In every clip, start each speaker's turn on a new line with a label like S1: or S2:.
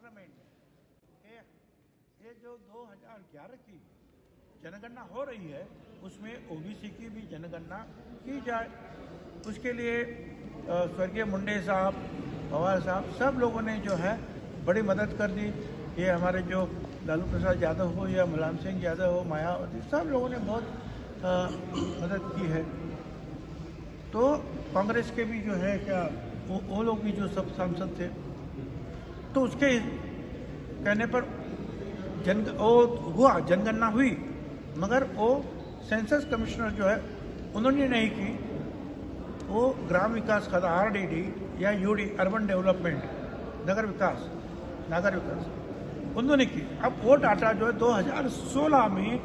S1: Parliament ये जो 2011 की जनगणना हो रही है उसमें ओबीसी की भी जनगणना की जाए। उसके लिए स्वर्गीय मुंडे साहब, पवार साहब, सब लोगों ने जो है बड़ी मदद कर दी। ये हमारे जो लालू प्रसाद यादव हो या मुलायम सिंह यादव हो, मायावती, सब लोगों ने बहुत मदद की है। तो कांग्रेस के भी जो है क्या वो लोग भी जो सब सांसद थे, तो उसके कहने पर जनगणना हुई, मगर वो सेंसस कमिश्नर जो है उन्होंने नहीं की। वो ग्राम विकास खाता आरडीडी या यूडी, अर्बन डेवलपमेंट, नगर विकास उन्होंने की। अब वो डाटा जो है 2016 में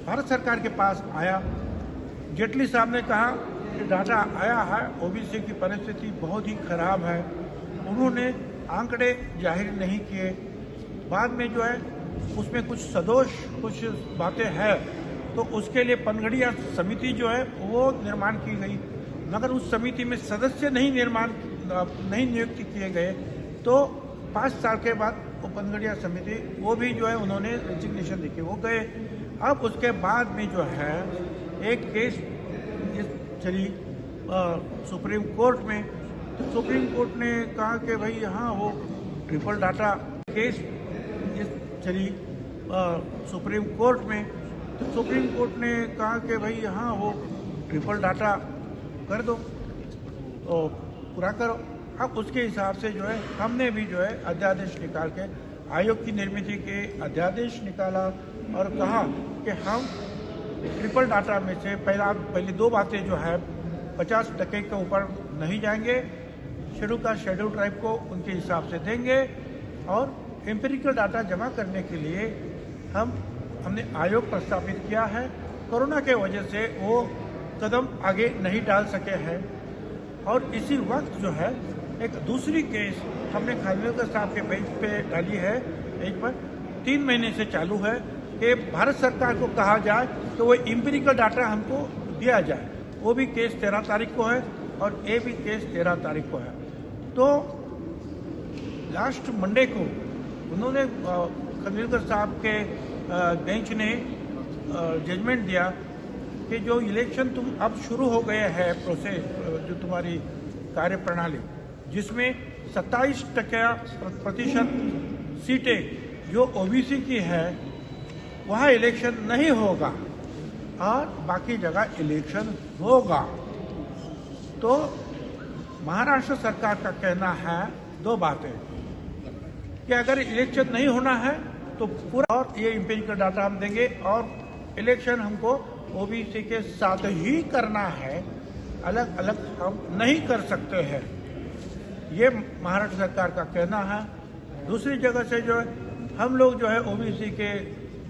S1: भारत सरकार के पास आया। जेटली साहब ने कहा कि डाटा आया है, ओबीसी की परिस्थिति बहुत ही खराब है। उन्होंने आंकड़े जाहिर नहीं किए। बाद में जो है उसमें कुछ सदोष कुछ बातें हैं, तो उसके लिए पनगड़िया समिति जो है वो निर्माण की गई, मगर उस समिति में सदस्य नहीं नियुक्त किए गए। तो 5 साल के बाद वो पनगड़िया समिति वो भी जो है उन्होंने रेजिग्नेशन देके वो गए। अब उसके बाद में जो है एक केस चली सुप्रीम कोर्ट में। तो सुप्रीम कोर्ट ने कहा कि भाई हाँ वो ट्रिपल डाटा केस चली सुप्रीम कोर्ट में। तो सुप्रीम कोर्ट ने कहा कि भाई हाँ वो ट्रिपल डाटा कर दो, तो पूरा करो। अब उसके हिसाब से जो है हमने भी जो है अध्यादेश निकाल के आयोग की निर्मित के अध्यादेश निकाला और कहा कि हम ट्रिपल डाटा में से पहली 2 बातें जो है 50% के ऊपर नहीं जाएंगे, शेड्यूल ट्राइब को उनके हिसाब से देंगे, और एम्पिरिकल डाटा जमा करने के लिए हमने आयोग प्रस्तावित किया है। कोरोना के वजह से वो कदम आगे नहीं डाल सके हैं। और इसी वक्त जो है एक दूसरी केस हमने खानविलकर साहब के बेंच पे डाली है, बेंच पर 3 महीने से चालू है कि भारत सरकार को कहा जाए कि वो एम्पिरिकल डाटा हमको दिया जाए। वो भी केस 13 तारीख को है और ये भी केस 13 तारीख को है। तो लास्ट मंडे को उन्होंने खानविलकर साहब के बेंच ने जजमेंट दिया कि जो इलेक्शन तुम अब शुरू हो गए हैं प्रोसेस, जो तुम्हारी कार्यप्रणाली, जिसमें 27% सीटें जो ओबीसी की है वहाँ इलेक्शन नहीं होगा और बाकी जगह इलेक्शन होगा। तो महाराष्ट्र सरकार का कहना है 2 बातें कि अगर इलेक्शन नहीं होना है तो पूरा और ये एम्पिरिकल डाटा हम देंगे और इलेक्शन हमको ओबीसी के साथ ही करना है, अलग अलग हम नहीं कर सकते हैं। ये महाराष्ट्र सरकार का कहना है। दूसरी जगह से जो है हम लोग जो है ओबीसी के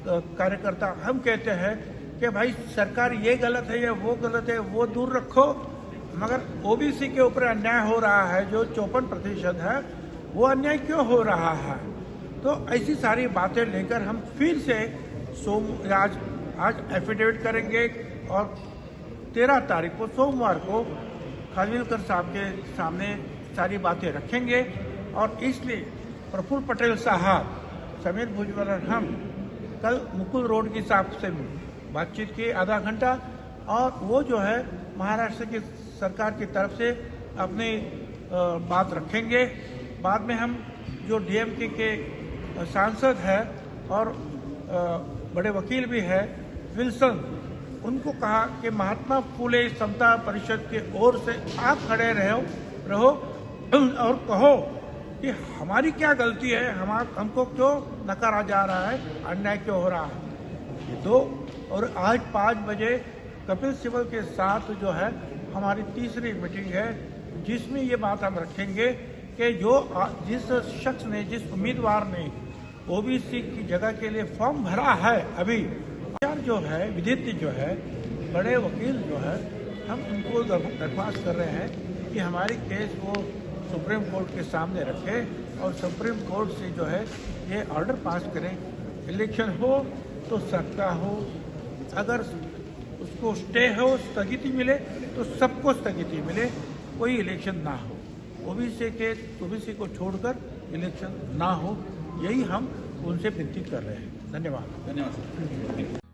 S1: कार्यकर्ता हम कहते हैं कि भाई सरकार ये गलत है या वो गलत है वो दूर रखो, मगर ओबीसी के ऊपर अन्याय हो रहा है जो 54% है, वो अन्याय क्यों हो रहा है। तो ऐसी सारी बातें लेकर हम फिर से आज एफिडेविट करेंगे और 13 तारीख को सोमवार को खानविलकर साहब के सामने सारी बातें रखेंगे। और इसलिए प्रफुल्ल पटेल साहब, समीर भुजबल और हम कल मुकुल रोड की साहब से बातचीत की आधा घंटा, और वो जो है महाराष्ट्र की सरकार की तरफ से अपनी बात रखेंगे। बाद में हम जो डीएमके के सांसद है और बड़े वकील भी है विल्सन, उनको कहा कि महात्मा फुले समता परिषद के ओर से आप खड़े रहो और कहो कि हमारी क्या गलती है, हमको क्यों नकारा जा रहा है, अन्याय क्यों हो रहा है। ये 2 और आज 5 बजे कपिल सिब्बल के साथ जो है हमारी तीसरी मीटिंग है, जिसमें ये बात हम रखेंगे कि जिस शख्स ने, जिस उम्मीदवार ने ओबीसी की जगह के लिए फॉर्म भरा है, अभी जो है विदित जो है बड़े वकील जो है, हम उनको दरख्वास्त कर रहे हैं कि हमारी केस वो सुप्रीम कोर्ट के सामने रखें और सुप्रीम कोर्ट से जो है ये ऑर्डर पास करें। इलेक्शन हो तो सकता हो, अगर उसको स्टे हो, स्थगिति मिले तो सबको स्थगिति मिले, कोई इलेक्शन ना हो। ओबीसी को छोड़कर इलेक्शन ना हो, यही हम उनसे विनती कर रहे हैं। धन्यवाद।